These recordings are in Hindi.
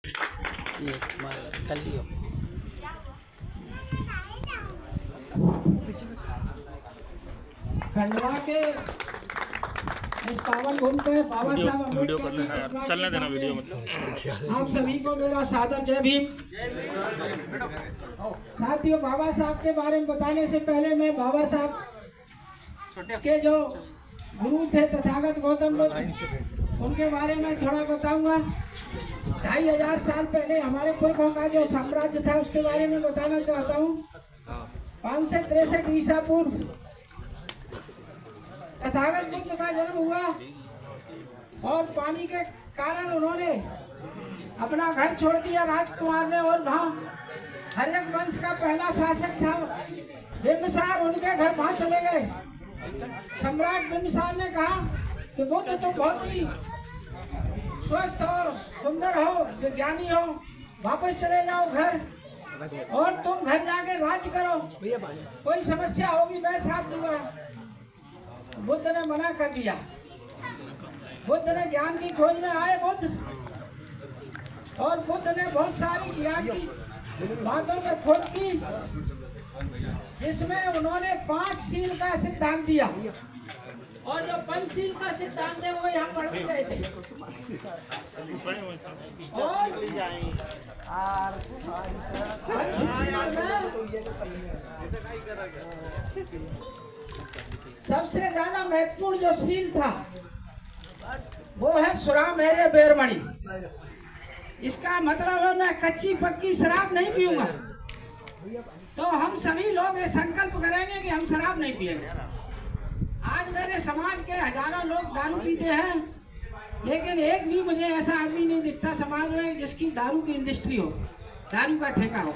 ये कर लियो। खंडवा के इस पावन भूमि पे बाबा साहब अम्बेडकर चलने देना वीडियो मतलब। आप सभी को मेरा सादर जय भीम। साथियों, बाबा साहब के बारे में बताने से पहले मैं बाबा साहब के जो गुरु थे तथागत गौतम बुद्ध, उनके बारे में थोड़ा बताऊंगा। 2500 साल पहले हमारे पुरखों का जो साम्राज्य था उसके बारे में बताना चाहता हूँ। 563 ईसा पूर्व तथागत बुद्ध का जन्म हुआ और पानी के कारण उन्होंने अपना घर छोड़ दिया राजकुमार ने, और वहाँ हर्यक वंश का पहला शासक था बिम्बिसार, उनके घर वहाँ चले गए। सम्राट बिम्बिसार ने कहा कि बुद्ध तुम बहुत ही स्वस्थ हो, सुंदर हो, विज्ञानी हो, वापस चले जाओ घर और तुम घर जाके राज करो, कोई समस्या होगी मैं साथ दूंगा। बुद्ध ने मना कर दिया। बुद्ध ने ज्ञान की खोज में आए बुद्ध, और बुद्ध ने बहुत सारी ज्ञान की बातों में खोज की, जिसमें उन्होंने 5 शील का सिद्धांत दिया। और जो पंचशील का सिद्धांत है वो यहाँ पढ़ भी रहे थे। और सबसे ज्यादा महत्वपूर्ण जो शील था वो है सुरा मेरे बेरमणि। इसका मतलब है मैं कच्ची पक्की शराब नहीं पीऊंगा। तो हम सभी लोग ये संकल्प करेंगे कि हम शराब नहीं पिएंगे। आज मेरे समाज के हजारों लोग दारू पीते हैं, लेकिन एक भी मुझे ऐसा आदमी नहीं दिखता समाज में जिसकी दारू की इंडस्ट्री हो, दारू का ठेका हो।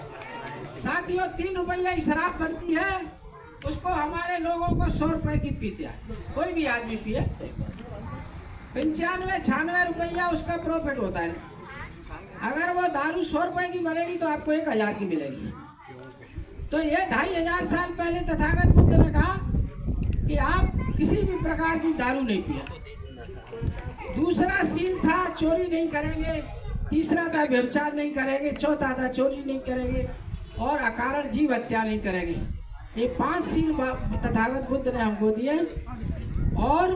साथियों, 3 रुपया की शराब बनती है, उसको हमारे लोगों को 100 रुपए की पीते हैं। कोई भी आदमी पिए 95-96 रुपया उसका प्रॉफिट होता है। अगर वो दारू 100 रुपए की बनेगी तो आपको 1000 की मिलेगी। तो ये 2500 साल पहले तथागत बुद्ध ने कहा कि आप किसी भी प्रकार की दारू नहीं पिए। दूसरा शील था चोरी नहीं करेंगे, तीसरा था व्यभिचार नहीं करेंगे, चौथा था चोरी नहीं करेंगे, और अकारण जीव हत्या नहीं करेंगे। ये 5 शील तथागत बुद्ध ने हमको दिए। और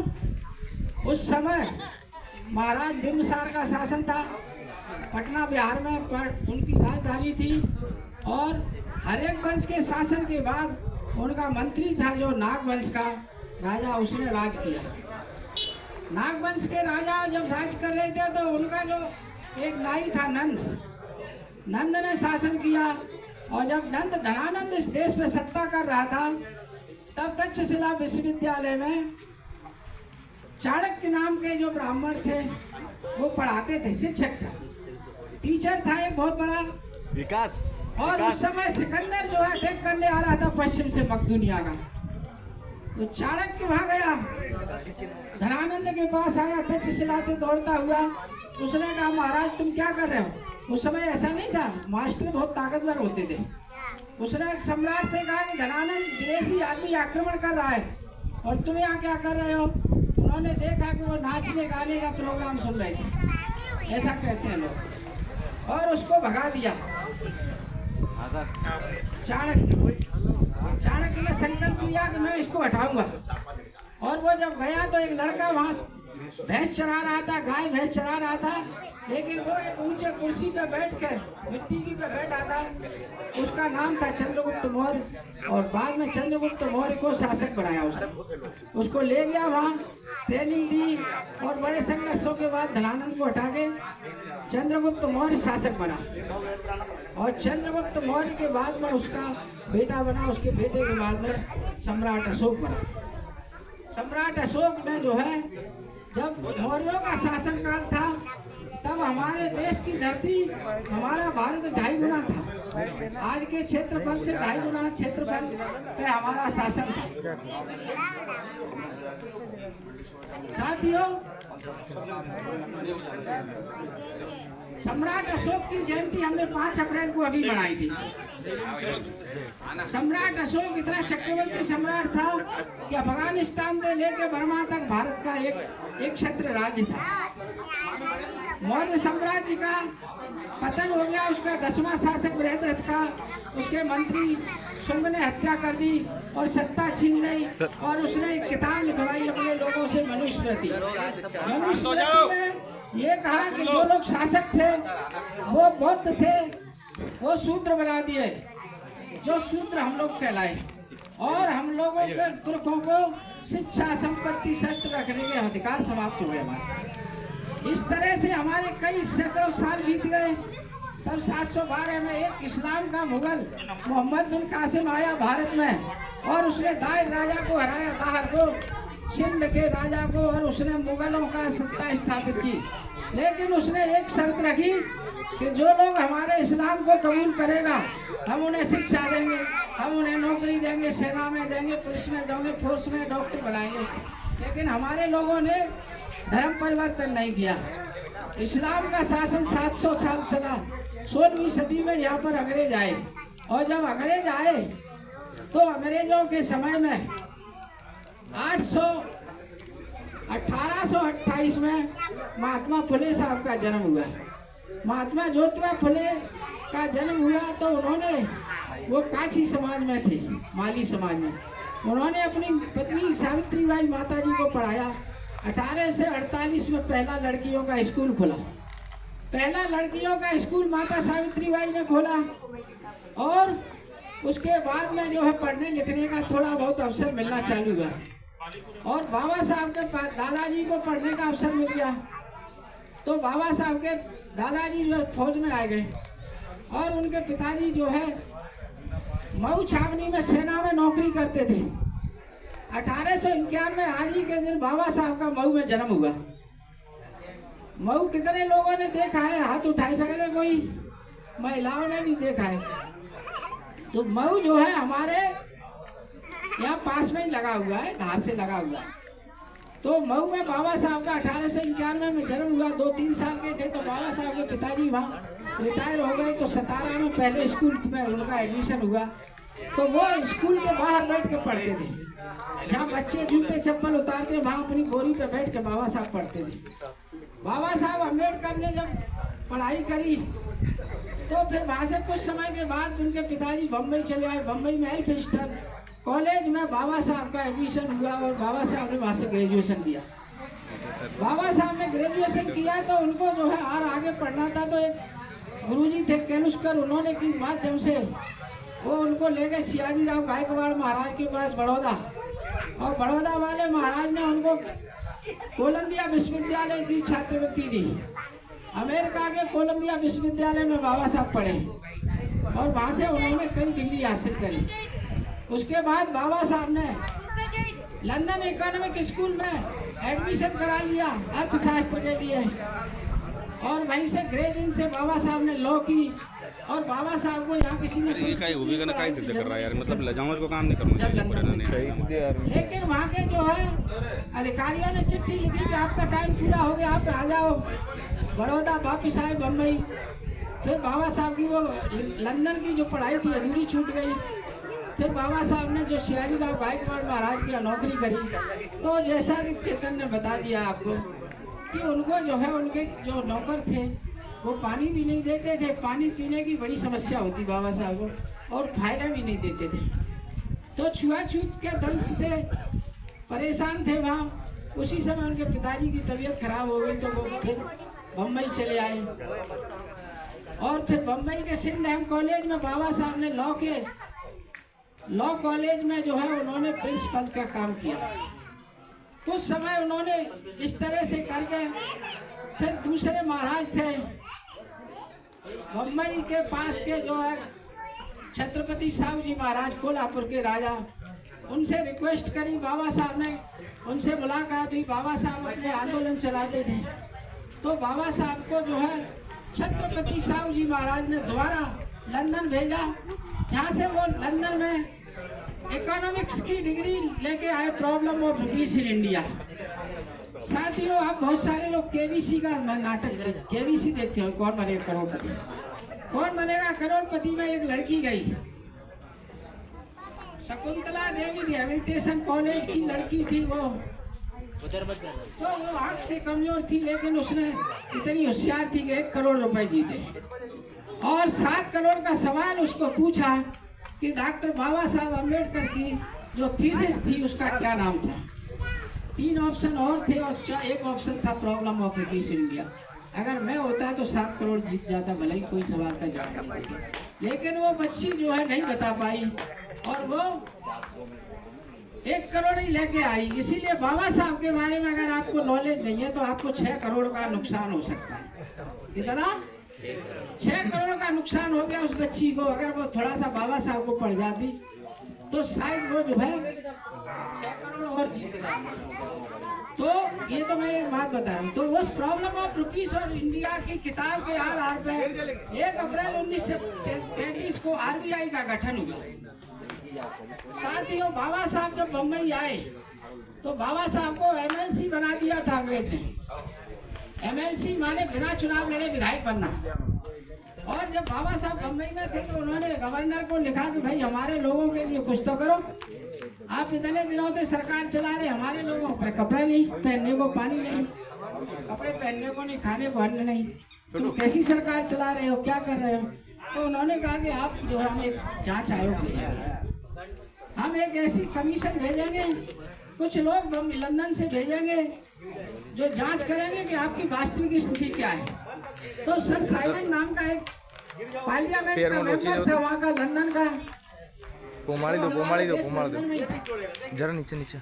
उस समय महाराज बिम्बिसार का शासन था, पटना बिहार में उनकी राजधानी थी। और हर्यक वंश के शासन के बाद उनका मंत्री था जो नागवंश का राजा, उसने राज किया। नागवंश के राजा जब राज कर रहे थे तो उनका जो एक नाई था नंद ने शासन किया। और जब नंद धनानंद इस देश पे सत्ता कर रहा था, तब तक्षशिला विश्वविद्यालय में चाणक्य नाम के जो ब्राह्मण थे वो पढ़ाते थे, शिक्षक था, टीचर था एक बहुत बड़ा विकास। और उस समय सिकंदर जो है अटैक करने आ रहा था पश्चिम से मकदूनिया का। तो चाणक्य वहां गया, धनानंद के पास आया, तक्षशिला से दौड़ता हुआ। उसने कहा महाराज तुम क्या कर रहे हो? उस समय ऐसा नहीं था, मास्टर बहुत ताकतवर होते थे। उसने सम्राट से कहा कि धनानंद विदेशी आदमी आक्रमण कर रहा है और तुम यहाँ क्या कर रहे हो? उन्होंने देखा कि वो नाचने गाने का प्रोग्राम सुन रहे थे, ऐसा कहते हैं लोग, और उसको भगा दिया। चाणक्य ने संकल्प लिया कि मैं इसको हटाऊंगा। और वो जब गया तो एक लड़का वहाँ भैंस चरा रहा था, गाय भैंस चरा रहा था, लेकिन वो एक ऊंचे कुर्सी पे बैठ कर मिट्टी की पे बैठा था। उसका नाम था चंद्रगुप्त मौर्य, और बाद में चंद्रगुप्त मौर्य को शासक बनाया उसने। उसको ले गया वहाँ, ट्रेनिंग दी, और बड़े संघर्षों के बाद धनानंद को हटा के चंद्रगुप्त मौर्य शासक बना। और चंद्रगुप्त मौर्य के बाद में उसका बेटा बना, उसके बेटे के बाद में सम्राट अशोक बना। सम्राट अशोक ने जो है, जब मौर्यों का शासन काल था, तब हमारे देश की धरती, हमारा भारत 2.5 गुना था। आज के क्षेत्रफल से 2.5 गुना क्षेत्रफल पे हमारा शासन था। साथियों, सम्राट अशोक की जयंती हमने 5 अप्रैल को अभी मनाई थी। सम्राट अशोक इतना चक्रवर्ती सम्राट था कि अफगानिस्तान से लेकर बर्मा तक भारत का एक क्षेत्र राज्य था। मौर्य साम्राज्य का पतन हो गया, उसका 10वां शासक बृहद्रथ का, उसके मंत्री शुंग ने हत्या कर दी और सत्ता छीन ली और उसने एक किताब लिखवाई अपने लोगों से मनुस्मृति। मनुस्मृति में ये कहा कि जो लोग शासक थे वो बौद्ध थे, वो शूद्र बना दिए, जो शूद्र हम लोग कहलाए, और हम लोगों के तुर्कों को शिक्षा, संपत्ति, शस्त्र रखने के अधिकार समाप्त हो गए हमारे। इस तरह से हमारे कई सैकड़ों साल बीत गए। तब 712 में एक इस्लाम का मुगल मोहम्मद बिन कासिम आया भारत में और उसने दायर राजा को हराया, दाहर को, सिंध के राजा को, और उसने मुगलों का सत्ता स्थापित की। लेकिन उसने एक शर्त रखी कि जो लोग हमारे इस्लाम को कबूल करेगा हम उन्हें शिक्षा देंगे, हम उन्हें नौकरी देंगे, सेना में देंगे, पुलिस में देंगे, फोर्स में डॉक्टर बनाएंगे। लेकिन हमारे लोगों ने धर्म परिवर्तन नहीं किया। इस्लाम का शासन 700 साल चला। 16वीं सदी में यहाँ पर अंग्रेज आए, और जब अंग्रेज आए तो अंग्रेजों के समय में 1828 में महात्मा फुले साहब का जन्म हुआ। महात्मा ज्योतिबा फुले का जन्म हुआ तो उन्होंने, वो काछी समाज में थे, माली समाज में, उन्होंने अपनी पत्नी सावित्रीबाई माता जी को पढ़ाया। 1848 में पहला लड़कियों का स्कूल खुला। पहला लड़कियों का स्कूल माता सावित्रीबाई ने खोला, और उसके बाद में जो है पढ़ने लिखने का थोड़ा बहुत अवसर मिलना चालू हुआ, और बाबा साहब के दादाजी को पढ़ने का अवसर मिल गया। तो बाबा साहब के दादाजी जो फौज में आ गए, और उनके पिताजी जो है मऊ छावनी में सेना में नौकरी करते थे। 1851 में आज ही के दिन बाबा साहब का मऊ में जन्म हुआ। मऊ कितने लोगों ने देखा है? हाथ उठाए सकते कोई? महिलाओं ने भी देखा है। तो मऊ जो है हमारे यहाँ पास में ही लगा हुआ है, धार से लगा हुआ है। तो मऊ में बाबा साहब का 1891 में जन्म हुआ। 2-3 साल के थे तो बाबा साहब के पिताजी वहाँ रिटायर हो गए, तो 17 में पहले स्कूल में उनका एडमिशन हुआ। तो वो स्कूल के बाहर बैठ के पढ़ते थे, जहाँ बच्चे जूते चप्पल उतारते वहाँ अपनी बोरी पे बैठ के बाबा साहब पढ़ते थे। बाबा साहब अम्बेडकर ने जब पढ़ाई करी तो फिर वहाँ से कुछ समय के बाद उनके पिताजी बम्बई चले आए। बम्बई में एल्फिंस्टन कॉलेज में बाबा साहब का एडमिशन हुआ, और बाबा साहब ने वहाँ से ग्रेजुएशन किया। बाबा साहब ने ग्रेजुएशन किया तो उनको जो है और आगे पढ़ना था, तो एक गुरुजी थे केलुस्कर, उन्होंने की माध्यम से वो उनको ले गए सियाजी राव गायकवाड़ महाराज के पास बड़ौदा, और बड़ौदा वाले महाराज ने उनको कोलंबिया विश्वविद्यालय की छात्रवृत्ति दी। अमेरिका के कोलंबिया विश्वविद्यालय में बाबा साहब पढ़े, और वहाँ से उन्होंने कई डिग्री हासिल करी। उसके बाद बाबा साहब ने लंदन इकोनॉमिक स्कूल में एडमिशन करा लिया अर्थशास्त्र के लिए, और वहीं से ग्रेजुएशन से बाबा साहब ने लॉ की। और बाबा साहब को यहाँ किसी ने लेकिन वहाँ के जो है अधिकारियों ने चिट्ठी लिखी कि आपका टाइम पूरा हो गया, आप आ जाओ। बड़ौदा वापिस आए बम्बई। फिर बाबा साहब की वो लंदन की जो पढ़ाई थी अधूरी छूट गई। फिर बाबा साहब ने जो सियाजी राव गायकवाड़ महाराज की नौकरी करी, तो जैसा कि चेतन ने बता दिया आपको कि उनको जो है उनके जो नौकर थे वो पानी भी नहीं देते थे। पानी पीने की बड़ी समस्या होती बाबा साहब को, और फायदा भी नहीं देते थे। तो छुआछूत के दंश थे, परेशान थे वहाँ। उसी समय उनके पिताजी की तबीयत खराब हो गई, तो वो फिर बम्बई चले आए। और फिर बम्बई के सिंडहम कॉलेज में बाबा साहब ने लॉ कॉलेज में जो है उन्होंने प्रिंसिपल का काम किया। कुछ समय उन्होंने इस तरह से करके फिर दूसरे महाराज थे बम्बई के पास के जो है छत्रपति साहू जी महाराज, कोल्हापुर के राजा, उनसे रिक्वेस्ट करी। बाबा साहब ने उनसे मुलाकात हुई। बाबा साहब अपने आंदोलन चलाते थे, तो बाबा साहब को जो है छत्रपति साहू जी महाराज ने दोबारा लंदन भेजा, जहाँ से वो लंदन में इकोनॉमिक्स की डिग्री लेके आए, problem of peace in India. साथियों, आप बहुत सारे लोग केबीसी का नाटक केबीसी देखते हो, कौन बनेगा करोड़पति। कौन बनेगा करोड़पति में एक लड़की गई, शकुंतला देवी रिहेबिलिटेशन कॉलेज की लड़की थी। वो तो वो आंख से कमजोर थी, लेकिन उसने इतनी होशियार थी कि 1 करोड़ रुपए जीते। और 7 करोड़ का सवाल उसको पूछा कि डॉक्टर बाबा साहब अम्बेडकर की जो थीसिस थी उसका क्या नाम था। 3 ऑप्शन और थे और एक ऑप्शन था प्रॉब्लम ऑफ ब्रिटिश इंडिया। अगर मैं होता तो 7 करोड़ जीत जाता, भले ही कोई सवाल का जवाब नहीं दिया। लेकिन वो बच्ची जो है नहीं बता पाई और वो 1 करोड़ ही लेके आई। इसीलिए बाबा साहब के बारे में अगर आपको नॉलेज नहीं है तो आपको 6 करोड़ का नुकसान हो सकता है। कितना? 6 करोड़ का नुकसान हो गया उस बच्ची को। अगर वो थोड़ा सा बाबा साहब को पड़ जाती तो शायद वो जो है 6 करोड़ और जीत जाती। तो ये तो मैं एक बात बता रहा हूँ। तो उस प्रॉब्लम ऑफ रुपीस और इंडिया की किताब के आधार पर 1 अप्रैल 1935 को RBI का गठन हुआ। साथियों, बाबा साहब जब बम्बई आए तो बाबा साहब को MLC बना दिया था अंग्रेज ने। MLC माने बिना चुनाव लड़े विधायक बनना। और जब बाबा साहब बम्बई में थे तो उन्होंने गवर्नर को लिखा कि भाई हमारे लोगों के लिए कुछ तो करो। आप इतने दिनों से सरकार चला रहे, हमारे लोगों पे कपड़ा नहीं, पहनने को पानी नहीं, कपड़े पहनने को नहीं, खाने को अन्न नहीं, तुम कैसी सरकार चला रहे हो, क्या कर रहे हो। तो उन्होंने कहा कि आप जो है हम एक जांच आयोग भेजेंगे, हम एक ऐसी कमीशन भेजेंगे, कुछ लोग लंदन से भेजेंगे जो जांच करेंगे कि आपकी वास्तविक स्थिति क्या है। तो सर साइमन नाम का एक पार्लियामेंट का मेंबर था वहाँ का, लंदन का। पोमाड़ी दो जरा नीचे।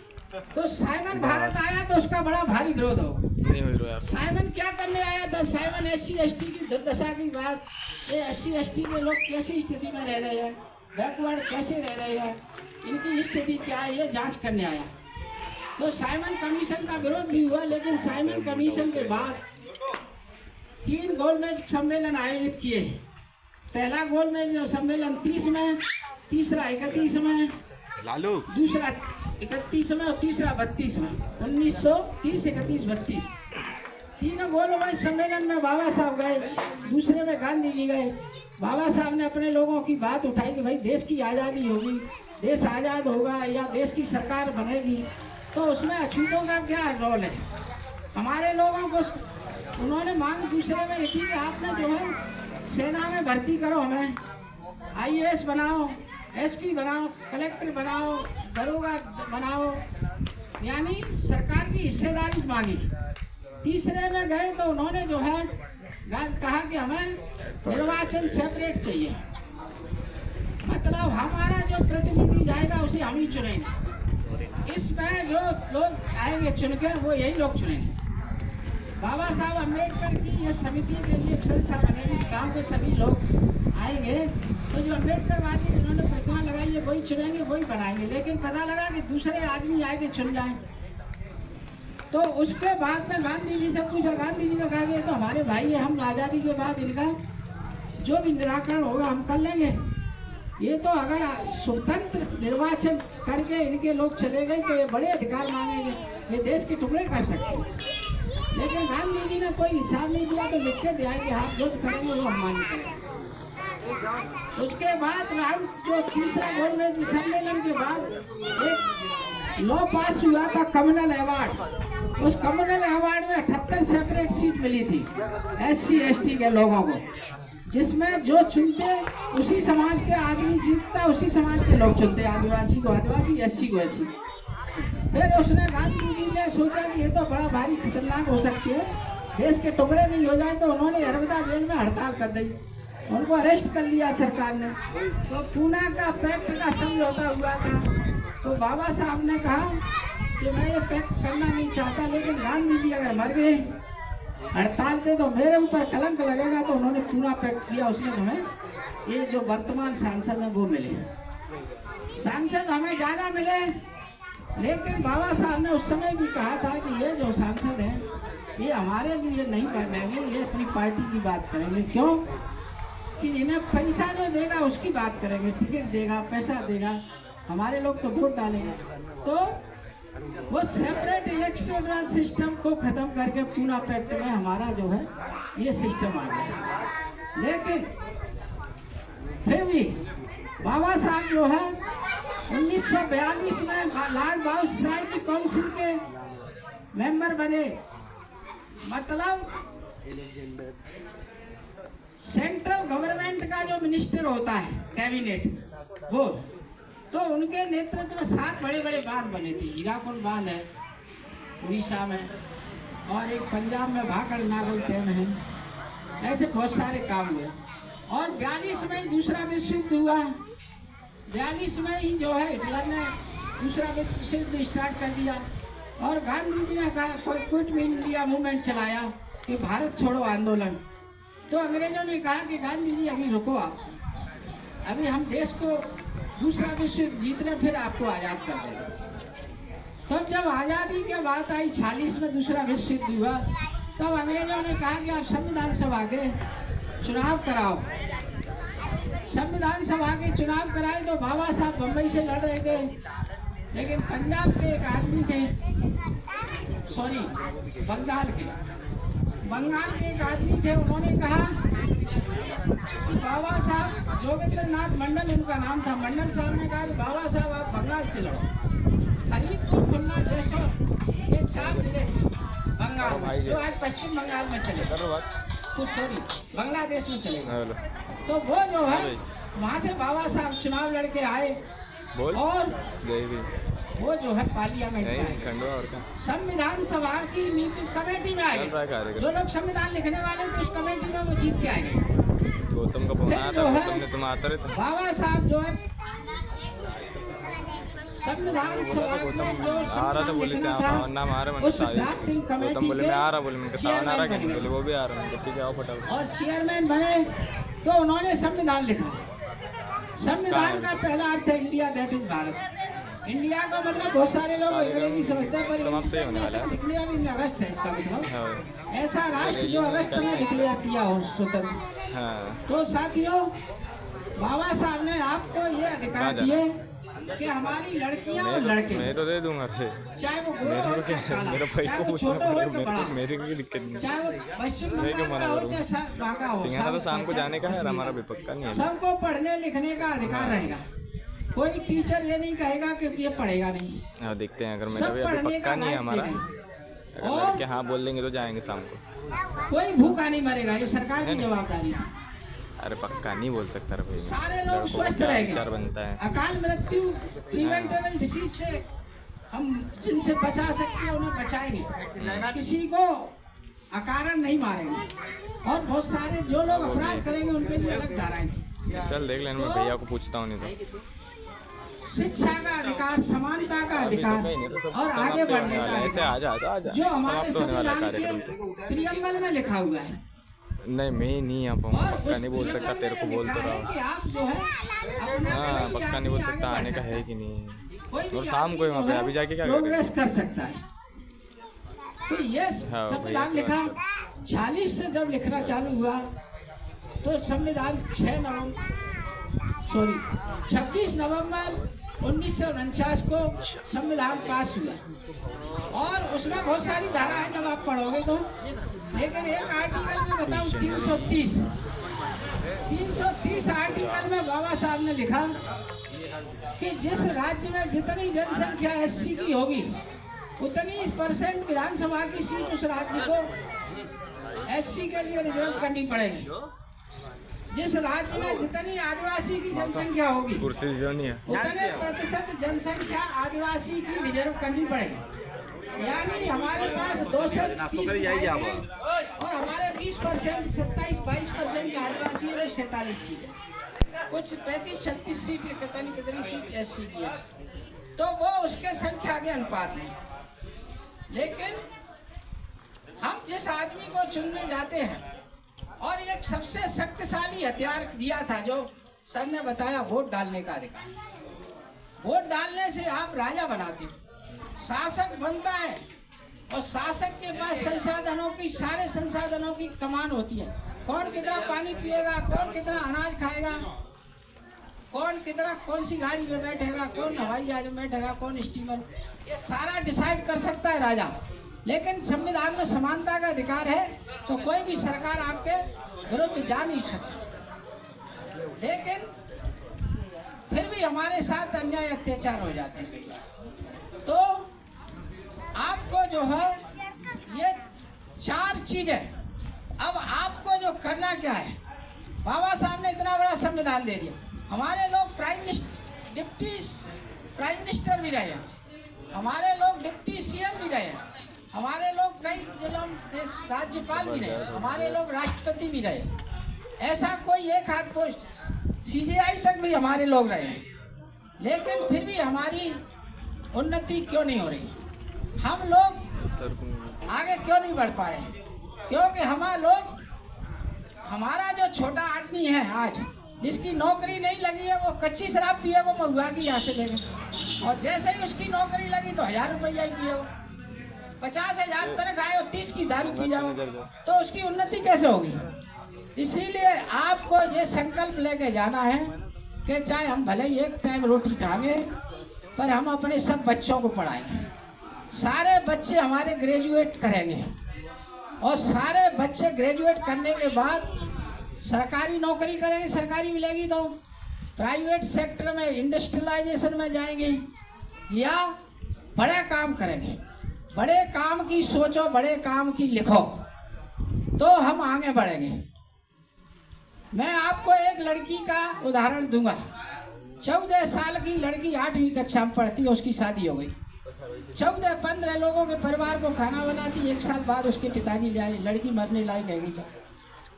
तो साइमन भारत आया तो उसका बड़ा भारी विरोध हो। साइमन क्या करने आया था? साइमन SC/ST की दुर्दशा की बात, ये SC/ST के लोग कैसी स्थिति में रह रहे हैं, बैकवर्ड कैसे रह रहे हैं, इनकी स्थिति क्या है, ये जांच करने आया। तो साइमन कमीशन का विरोध भी हुआ। लेकिन साइमन कमीशन के बाद 3 गोलमेज सम्मेलन आयोजित किए। पहला गोलमेज सम्मेलन 30 में, तीसरा 31 में, दूसरा 31 में और तीसरा 32 में। 1930, 31, 32 तीनों गोलमेज सम्मेलन में बाबा साहब गए, दूसरे में गांधी जी गए। बाबा साहब ने अपने लोगों की बात उठाई कि भाई देश की आज़ादी होगी, देश आज़ाद होगा या देश की सरकार बनेगी तो उसमें अछूतों का क्या रोल है। हमारे लोगों को उन्होंने मांग दूसरे में लिखी कि आपने जो है सेना में भर्ती करो, हमें IAS बनाओ, SP बनाओ, कलेक्टर बनाओ, दरोगा बनाओ, यानी सरकार की हिस्सेदारी मांगी। तीसरे में गए तो उन्होंने जो है कहा कि हमें निर्वाचन सेपरेट चाहिए, मतलब हमारा जो प्रतिनिधि जाएगा उसे हम ही चुनेंगे, इसमें जो लोग आएंगे चुन के वो यही लोग चुनेंगे। बाबा साहब अम्बेडकर की ये समिति के लिए एक संस्था बनेगी, इस गांव के सभी लोग आएंगे तो जो अम्बेडकरवादी जिन्होंने प्रतिमा लगाई है वही चुनेंगे, वही बनाएंगे। लेकिन पता लगा कि दूसरे आदमी आएंगे चुन जाए। तो उसके बाद में गांधी जी से पूछा, गांधी जी ने कहा कि तो हमारे भाई है, हम आज़ादी के बाद इनका जो भी निराकरण होगा हम कर लेंगे। ये तो अगर स्वतंत्र निर्वाचन करके इनके लोग चले गए तो ये बड़े अधिकार मांगेंगे, ये देश के टुकड़े कर सकते हैं। लेकिन गांधी जी ने कोई हिसाब नहीं दिया तो लिख के दिया कि आप जो करेंगे वो हम मान्य करेंगे। उसके बाद राउंड जो तीसरा गोलमेज सम्मेलन के बाद एक लॉ पास हुआ था, कम्युनल अवार्ड। उस कम्युनल अवार्ड में 78 सेपरेट सीट मिली थी SC/ST के लोगों को, जिसमें जो चुनते उसी समाज के आदमी जीतता, उसी समाज के लोग चुनते, आदिवासी को आदिवासी, SC को SC। फिर उसने गांधी जी ने सोचा कि ये तो बड़ा भारी खतरनाक हो सकती है, देश के टुकड़े नहीं हो जाए, तो उन्होंने नर्मदा जेल में हड़ताल कर दी, उनको अरेस्ट कर लिया सरकार ने। तो पूना का पैक्ट का समझौता हुआ था। तो बाबा साहब ने कहा कि मैं ये पैक्ट करना नहीं चाहता, लेकिन गांधी जी अगर मर गए हड़ताल थे तो मेरे ऊपर कलंक लगेगा। तो उन्होंने पूना पैक्ट किया। उसमें हमें ये जो वर्तमान सांसद हैं वो मिले, सांसद हमें ज़्यादा मिले। लेकिन बाबा साहब ने उस समय भी कहा था कि ये जो सांसद हैं ये हमारे लिए नहीं करेंगे, ये अपनी पार्टी की बात करेंगे। क्यों कि इन्हें पैसा जो देगा उसकी बात करेंगे, टिकट देगा, पैसा देगा, हमारे लोग तो वोट डालेंगे। तो वो सेपरेट इलेक्शन सिस्टम को ख़त्म करके पूना पैक्ट में हमारा जो है ये सिस्टम आ गया। लेकिन फिर भी बाबा साहब जो है 1942 में लॉर्ड वायसराय की काउंसिल के मेंबर बने, मतलब सेंट्रल गवर्नमेंट का जो मिनिस्टर होता है कैबिनेट वो, तो उनके नेतृत्व में 7 बड़े बड़े बांध बने थे। हीराकुंड बांध है उड़ीसा में, और एक पंजाब में भाखड़ नागल डैम है। ऐसे बहुत सारे काम हुए। और 42 में ही दूसरा विश्व युद्ध हुआ। 42 में ही जो है हिटलर ने दूसरा विश्व युद्ध स्टार्ट कर दिया, और गांधी जी ने कहा कोई क्विट इंडिया मूवमेंट चलाया कि भारत छोड़ो आंदोलन। तो अंग्रेजों ने कहा कि गांधी जी अभी रुको, आप अभी हम देश को दूसरा विश्व युद्ध जीत रहे, फिर आपको आज़ाद कर देंगे। तब जब आज़ादी की बात आई 46 में दूसरा विश्व युद्ध हुआ, तब अंग्रेजों ने कहा कि आप संविधान सभा के चुनाव कराओ। संविधान सभा के चुनाव कराए तो बाबा साहब बम्बई से लड़ रहे थे, लेकिन पंजाब के एक आदमी थे, सॉरी बंगाल के एक आदमी थे, उन्होंने कहा कि बाबा साहब, जोगेंद्र नाथ मंडल उनका नाम था, मंडल साहब ने कहा कि बाबा साहब आप बंगाल से लड़ो। फरीदपुर, खुलना, जैसलमेर, ये 4 जिले थे बंगाल में, जो आज पश्चिम बंगाल में चले, तो सॉरी बांग्लादेश में चले गए। तो वो जो है वहाँ से बाबा साहब चुनाव लड़के आए, और वो जो है पार्लियामेंट में संविधान सभा की मीटिंग कमेटी में आए। जो लोग संविधान लिखने वाले थे उस कमेटी में वो जीत के आए। गौतम का फोन आया था, गौतम ने तुम आते रहे थे। बाबा साहब जो है संविधान सभा में जो संविधान लिखना था उस ड्राफ्टिंग कमेटी के चेयरमैन बने, वो भी आ रहा है, ठीक है आओ फटाफट। और चेयरमैन बने तो उन्होंने संविधान लिखा। संविधान का पहला अर्थ है India, that is Bharat. India का मतलब बहुत सारे लोग अंग्रेजी समझते हैं, पर डिक्लेयर इन अगस्त है इसका मतलब। ऐसा राष्ट्र जो अगस्त में डिक्लेयर किया हो स्वतंत्र। तो साथियों, बाबा साहब ने आपको ये अधिकार दिए कि हमारी लड़कियां और लड़के, मैं तो दे दूंगा, चाहे वो गोरा हो चाहे काला, चाहे वो छोटा हो कि बड़ा, मेरी कोई दिक्कत नहीं, चाहे वो पश्चिम बंगाल का हो चाहे बांका हो, तो शाम को जाने का है, हमारा भी पक्का नहीं है। सबको पढ़ने लिखने का अधिकार रहेगा। कोई टीचर ये नहीं कहेगा कि ये पढ़ेगा नहीं। हाँ देखते हैं, अगर मेरा भी अभी पक्का नहीं है हमारा, अगर हां बोल देंगे तो जाएंगे शाम को। कोई भूखा नहीं मरेगा, ये सरकार की जवाबदारी है। अरे पक्का नहीं बोल सकता रे, सारे लोग स्वस्थ रहेंगे। बनता है अकाल मृत्यु, प्रिवेंटेबल डिसीज से हम जिनसे बचा सकते हैं उन्हें बचाएंगे, किसी को अकारण नहीं मारेंगे। और बहुत सारे जो लोग अपराध करेंगे उनके लिए अलग धाराएं थी। चल देख लेना, मैं भैया को पूछता हूँ। नहीं तो शिक्षा का अधिकार, समानता का अधिकार और आगे बढ़ने का अधिकार जो हमारे संविधान के प्रियम्बल में लिखा हुआ है। नहीं मैं नहीं आ पाऊंगा, पक्का नहीं बोल सकता, तेरे को बोल तो रहा हूँ। आप जो है हाँ पक्का नहीं बोल सकता आने का है कि नहीं, और शाम को वहाँ पे अभी जाके क्या प्रोग्रेस कर सकता है। तो ये संविधान लिखा 46 से जब लिखना चालू हुआ तो संविधान 26 नवंबर 1949 को संविधान पास हुआ, और उसमें बहुत सारी धारा है जब आप पढ़ोगे तो। लेकिन एक आर्टिकल में बताऊं, 330 आर्टिकल में बाबा साहब ने लिखा कि जिस राज्य में जितनी जनसंख्या SC की होगी उतनी % विधानसभा की सीट उस राज्य को SC के लिए रिजर्व करनी पड़ेगी। जिस राज्य में जितनी आदिवासी की जनसंख्या होगी उतने % जनसंख्या आदिवासी की रिजर्व करनी पड़ेगी। यानी हमारे पास 230 और हमारे 20% 27-22% आदिवासी है, 47 सीट, कुछ 35-36 सीट कितनी सीट SC की है, तो वो उसके संख्या के अनुपात में। लेकिन हम जिस आदमी को चुनने जाते हैं, और एक सबसे शक्तिशाली हथियार दिया था जो सर ने बताया, वोट डालने का अधिकार। वोट डालने से आप राजा बनाते हो, शासक बनता है, और शासक के पास संसाधनों की, सारे संसाधनों की कमान होती है। कौन कितना पानी पिएगा, कौन कितना अनाज खाएगा, कौन कितना कौन सी गाड़ी में बैठेगा, कौन हवाई जहाज में बैठेगा, कौन स्टीमर, ये सारा डिसाइड कर सकता है राजा। लेकिन संविधान में समानता का अधिकार है तो कोई भी सरकार आपके विरुद्ध जा नहीं सकती। लेकिन फिर भी हमारे साथ अन्याय अत्याचार हो जाते हैं। तो आपको जो है ये 4 चीजें। अब आपको जो करना क्या है, बाबा साहब ने इतना बड़ा संविधान दे दिया, हमारे लोग डिप्टी प्राइम मिनिस्टर भी रहे हैं, हमारे लोग डिप्टी सीएम भी रहे हैं, हमारे लोग कई जिलों में राज्यपाल भी रहे, हमारे लोग राष्ट्रपति भी रहे, ऐसा कोई एक आध पोस्ट सीजीआई तक भी हमारे लोग रहे हैं। लेकिन फिर भी हमारी उन्नति क्यों नहीं हो रही, हम लोग आगे क्यों नहीं बढ़ पा रहे? क्योंकि हमारा जो छोटा आदमी है आज, जिसकी नौकरी नहीं लगी है, वो कच्ची शराब पिएगा महुआ की यहाँ से लेगा, और जैसे ही उसकी नौकरी लगी तो 1000 रुपया ही पिएगा, 50,000 तनख्वाह है और 30 की दारू पी जाओ, तो उसकी उन्नति कैसे होगी? इसीलिए आपको ये संकल्प लेके जाना है कि चाहे हम भले ही एक टाइम रोटी खाएंगे, पर हम अपने सब बच्चों को पढ़ाएंगे, सारे बच्चे हमारे ग्रेजुएट करेंगे, और सारे बच्चे ग्रेजुएट करने के बाद सरकारी नौकरी करेंगे, सरकारी मिलेगी तो प्राइवेट सेक्टर में इंडस्ट्रियलाइजेशन में जाएंगे या बड़े काम करेंगे। बड़े काम की सोचो, बड़े काम की लिखो, तो हम आगे बढ़ेंगे। मैं आपको एक लड़की का उदाहरण दूंगा। 14 साल की लड़की 8वीं कक्षा में पढ़ती है, उसकी शादी हो गई। 14-15 लोगों के परिवार को खाना बनाती, 1 साल बाद उसके पिताजी ले आए, लड़की मरने लायक है तो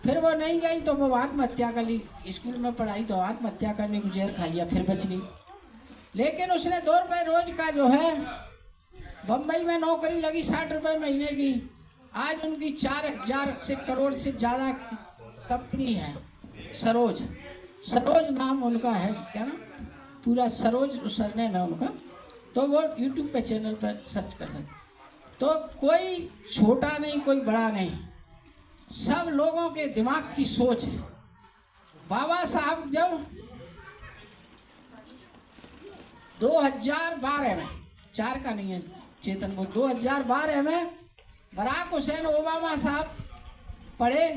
फिर वो नहीं गई तो वो आत्महत्या कर ली। स्कूल में पढ़ाई तो आत्महत्या करने को जहर खा लिया, फिर बच गई। लेकिन उसने 2 रुपये रोज का जो है, बम्बई में नौकरी लगी 60 रुपये महीने की, आज उनकी 4,000 से करोड़ से ज़्यादा कंपनी है। सरोज नाम उनका है, क्या ना पूरा सरोज सरनेम है उनका, तो वो यूट्यूब पे चैनल पर सर्च कर सकते। तो कोई छोटा नहीं, कोई बड़ा नहीं, सब लोगों के दिमाग की सोच है। बाबा साहब जब 2012 में, 4 का नहीं है चेतन, वो 2012 में बराक हुसैन ओबामा साहब पढ़े,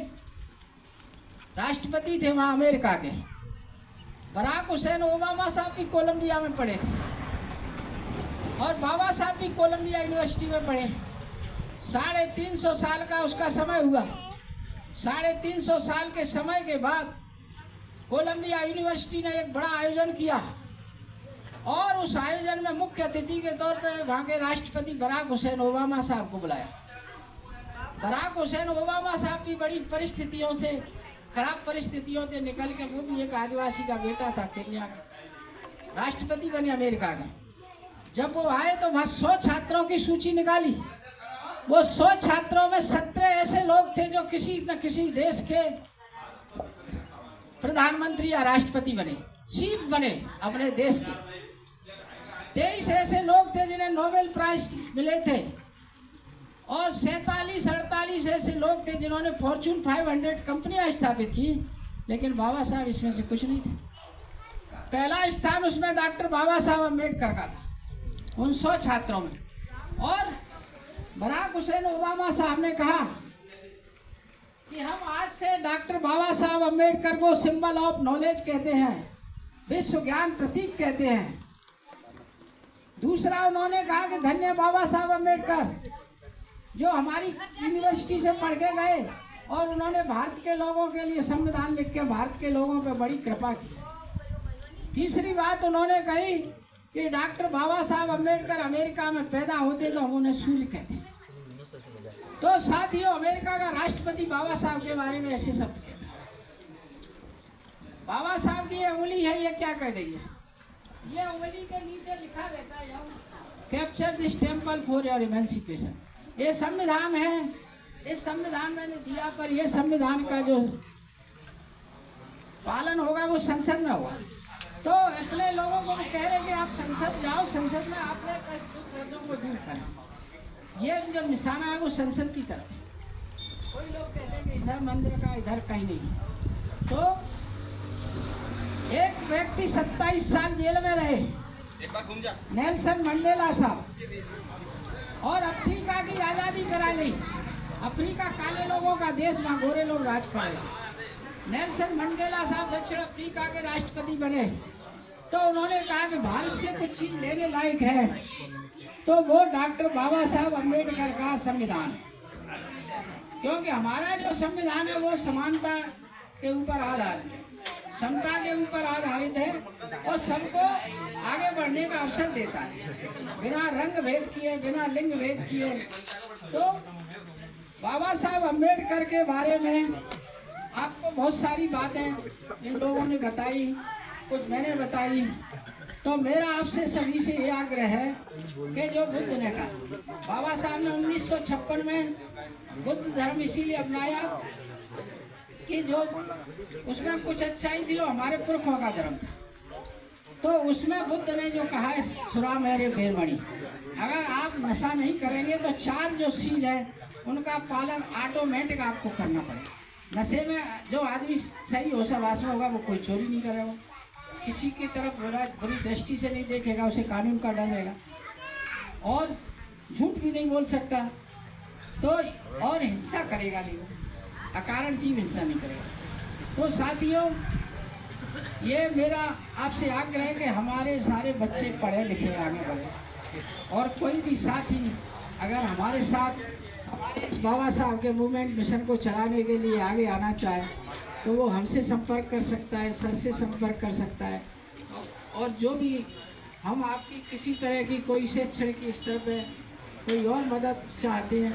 राष्ट्रपति थे वहाँ अमेरिका के। बराक हुसैन ओबामा साहब भी कोलंबिया में पढ़े थे और बाबा साहब भी कोलंबिया यूनिवर्सिटी में पढ़े। 350 साल का उसका समय हुआ। 350 साल के समय के बाद कोलंबिया यूनिवर्सिटी ने एक बड़ा आयोजन किया और उस आयोजन में मुख्य अतिथि के तौर पे वहाँ के राष्ट्रपति बराक हुसैन ओबामा साहब को बुलाया। बराक हुसैन ओबामा साहब भी बड़ी परिस्थितियों से, खराब परिस्थितियों से निकल के, वो भी एक आदिवासी का बेटा था, केन्या का, राष्ट्रपति बने अमेरिका का। जब वो आए तो वहाँ 100 छात्रों की सूची निकाली। वो 100 छात्रों में 17 ऐसे लोग थे जो किसी न किसी देश के प्रधानमंत्री या राष्ट्रपति बने, चीफ बने अपने देश के। 23 ऐसे लोग थे जिन्हें नोबेल प्राइज मिले थे और 47-48 ऐसे लोग थे जिन्होंने फॉर्च्यून 500 कंपनियां स्थापित की। लेकिन बाबा साहब इसमें से कुछ नहीं थे। पहला स्थान उसमें डॉक्टर बाबा साहब अम्बेडकर का था, उन 100 छात्रों में। और बराक हुसैन ओबामा साहब ने कहा कि हम आज से डॉक्टर बाबा साहब अम्बेडकर को सिंबल ऑफ नॉलेज कहते हैं, विश्व ज्ञान प्रतीक कहते हैं। दूसरा उन्होंने कहा कि धन्य बाबा साहब अम्बेडकर जो हमारी यूनिवर्सिटी से पढ़ के गए और उन्होंने भारत के लोगों के लिए संविधान लिख के भारत के लोगों पर बड़ी कृपा की। तीसरी बात उन्होंने कही कि डॉक्टर बाबा साहब अम्बेडकर अमेरिका में पैदा होते तो हम उन्हें सूर्य कहते। तो साथियों, अमेरिका का राष्ट्रपति बाबा साहब के बारे में ऐसे शब्द कहता है। बाबा साहब की ये उंगली है, ये क्या कह रही है? ये उंगली के नीचे लिखा रहता है, capture this temple for your emancipation. ये संविधान है, इस संविधान मैंने दिया, पर ये संविधान का जो पालन होगा वो संसद में होगा। तो अपने लोगों को कह रहे कि आप संसद जाओ, संसद में आपने को दूर करें। ये जो निशाना है वो संसद की तरफ। कोई लोग कहते हैं कि इधर मंदिर का, इधर कहीं नहीं। तो एक व्यक्ति 27 साल जेल में रहे, नेल्सन मंडेला साहब, और अफ्रीका की आज़ादी करा ली। अफ्रीका काले लोगों का देश, वहाँ गोरे लोग राज कर रहे। नेल्सन मंडेला साहब दक्षिण अफ्रीका के राष्ट्रपति बने। तो उन्होंने कहा कि भारत से कुछ चीज़ लेने लायक है, तो वो डॉक्टर बाबा साहब अम्बेडकर का संविधान। क्योंकि हमारा जो संविधान है वो समानता के ऊपर आधारित है, समता के ऊपर आधारित है और सबको आगे बढ़ने का अवसर देता है, बिना रंग भेद किए, बिना लिंग भेद किए। तो बाबा साहब अम्बेडकर के बारे में आपको बहुत सारी बातें इन लोगों ने बताई, कुछ मैंने बताई। तो मेरा आपसे सभी से ये आग्रह है कि जो बुद्ध ने कहा, बाबा साहब ने 1956 में बुद्ध धर्म इसीलिए अपनाया कि जो उसमें कुछ अच्छाई थी, वो हमारे पुरखों का धर्म था। तो उसमें बुद्ध ने जो कहा है, सुरा मेरे बेरमणि, अगर आप नशा नहीं करेंगे तो 4 जो चीज है उनका पालन ऑटोमेटिक आपको करना पड़ेगा। नशे में जो आदमी सही होशाबाश में होगा वो कोई चोरी नहीं करेगा, किसी की तरफ बुरी दृष्टि से नहीं देखेगा, उसे कानून का डर रहेगा, और झूठ भी नहीं बोल सकता, तो और हिंसा करेगा नहीं, अकारण जीव हिंसा नहीं करेगा। तो साथियों, ये मेरा आपसे आग्रह है कि हमारे सारे बच्चे पढ़े लिखे आगे बढ़े, और कोई भी साथी अगर हमारे साथ हमारे इस बाबा साहब के मूवमेंट मिशन को चलाने के लिए आगे आना चाहे तो वो हमसे संपर्क कर सकता है, सर से संपर्क कर सकता है। और जो भी हम आपकी किसी तरह की कोई शैक्षणिक स्तर पे कोई और मदद चाहते हैं,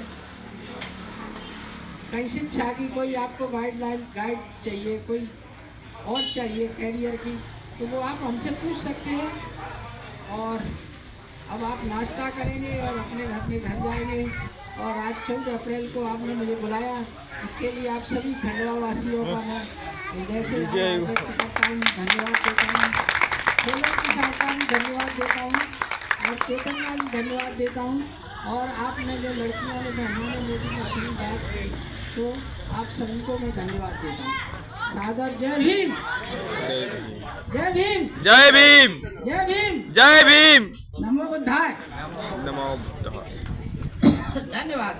कहीं शिक्षा की कोई आपको गाइड चाहिए, कोई और चाहिए कैरियर की, तो वो आप हमसे पूछ सकते हैं। और अब आप नाश्ता करेंगे और अपने घर जाएंगे। और आज 14 अप्रैल को आपने मुझे बुलाया, इसके लिए आप सभी खंडवा वासियों का मैं हृदय से व्यक्त करता हूँ, धन्यवाद देता हूँ। खेलों की सहायता में धन्यवाद देता हूँ और चेतन का भी धन्यवाद देता हूँ। और आपने जो लड़कियों ने बहनों ने मेरी मशीन बात की, तो आप सभी को मैं धन्यवाद देता हूँ। सादर जय भीम, जय भीम, जय भीम, जय भीम, जय भीम, नमो बुद्धाय, नमो बुद्धाय। धन्यवाद।